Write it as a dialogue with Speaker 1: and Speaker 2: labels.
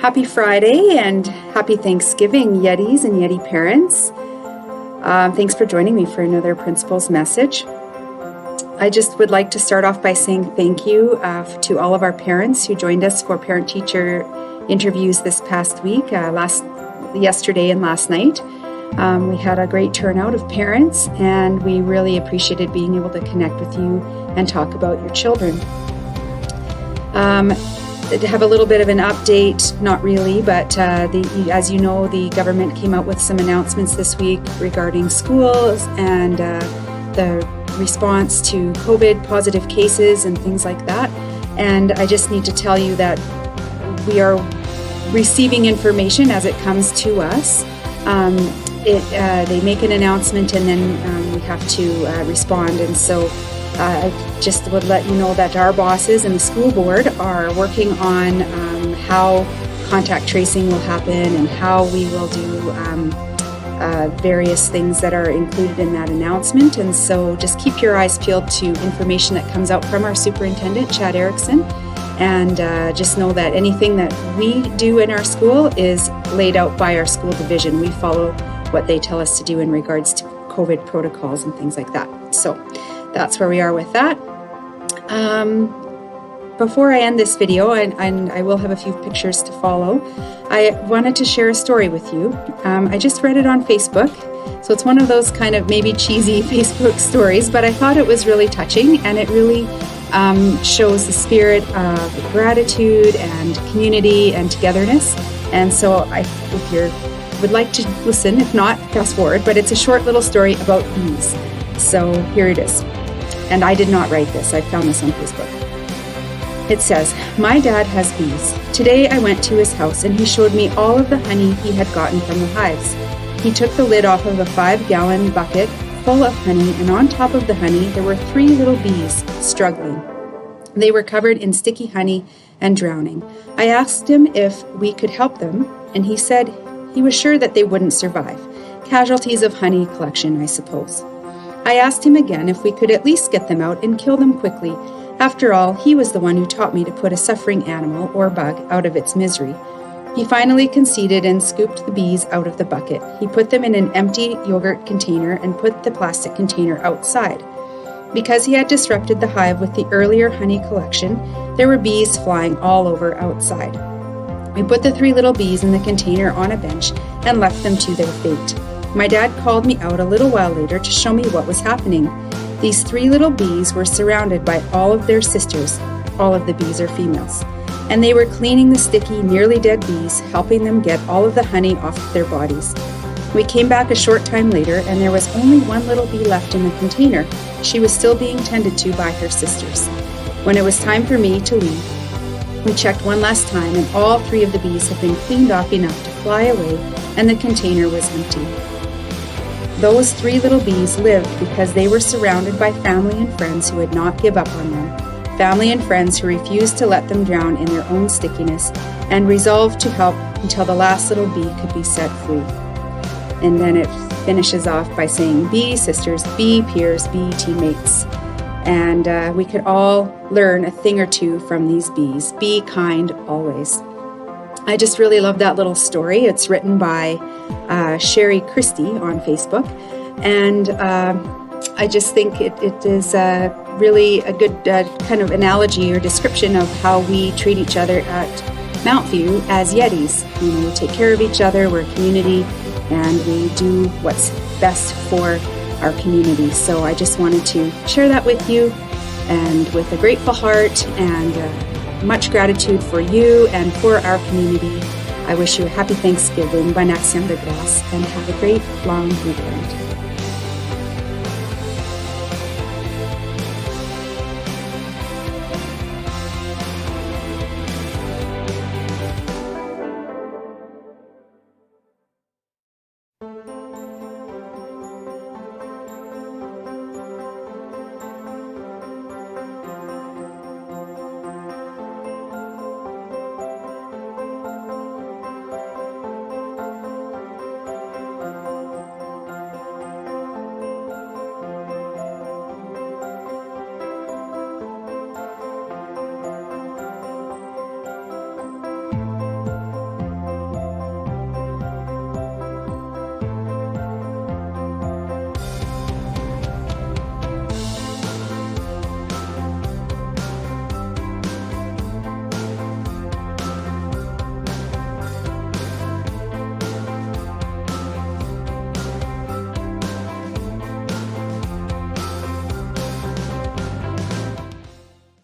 Speaker 1: Happy Friday and happy Thanksgiving, Yetis and Yeti parents. Thanks for joining me for another Principal's Message. I just would like to start off by saying thank you to all of our parents who joined us for parent-teacher interviews this past week, yesterday and last night. We had a great turnout of parents, and we really appreciated being able to connect with you and talk about your children. To have a little bit of an update, not really, but as you know, the government came out with some announcements this week regarding schools and the response to COVID positive cases and things like that. And I just need to tell you that we are receiving information as it comes to us. They make an announcement and then we have to respond. And so I just would let you know that our bosses and the school board are working on how contact tracing will happen and how we will do various things that are included in that announcement. And so just keep your eyes peeled to information that comes out from our superintendent, Chad Erickson. And just know that anything that we do in our school is laid out by our school division. We follow what they tell us to do in regards to COVID protocols and things like that. So that's where we are with that. Before I end this video, and I will have a few pictures to follow, I wanted to share a story with you. I just read it on Facebook, so it's one of those kind of maybe cheesy Facebook stories, but I thought it was really touching, and it really shows the spirit of gratitude and community and togetherness. And so if you would like to listen, if not, fast forward, but it's a short little story about bees. So here it is. And I did not write this. I found this on Facebook. It says, "My dad has bees. Today I went to his house and he showed me all of the honey he had gotten from the hives. He took the lid off of a 5-gallon bucket full of honey, and on top of the honey there were 3 little bees struggling. They were covered in sticky honey and drowning. I asked him if we could help them, and he said he was sure that they wouldn't survive. Casualties of honey collection, I suppose. I asked him again if we could at least get them out and kill them quickly. After all, he was the one who taught me to put a suffering animal or bug out of its misery. He finally conceded and scooped the bees out of the bucket. He put them in an empty yogurt container and put the plastic container outside. Because he had disrupted the hive with the earlier honey collection, there were bees flying all over outside. We put the 3 little bees in the container on a bench and left them to their fate. My dad called me out a little while later to show me what was happening. These 3 little bees were surrounded by all of their sisters. All of the bees are females. And they were cleaning the sticky, nearly dead bees, helping them get all of the honey off of their bodies. We came back a short time later, and there was only 1 little bee left in the container. She was still being tended to by her sisters. When it was time for me to leave, we checked one last time, and all 3 of the bees had been cleaned off enough to fly away, and the container was empty. Those 3 little bees lived because they were surrounded by family and friends who would not give up on them, family and friends who refused to let them drown in their own stickiness, and resolved to help until the last little bee could be set free." And then it finishes off by saying, "Bee sisters, bee peers, bee teammates." And we could all learn a thing or two from these bees. Be kind always. I just really love that little story. It's written by Sherry Christie on Facebook. And I just think it is really a good kind of analogy or description of how we treat each other at Mount View as Yetis. You know, we take care of each other, we're a community, and we do what's best for our community. So I just wanted to share that with you, and with a grateful heart and much gratitude for you and for our community. I wish you a happy Thanksgiving, Bonne Action de Grâce, and have a great long weekend.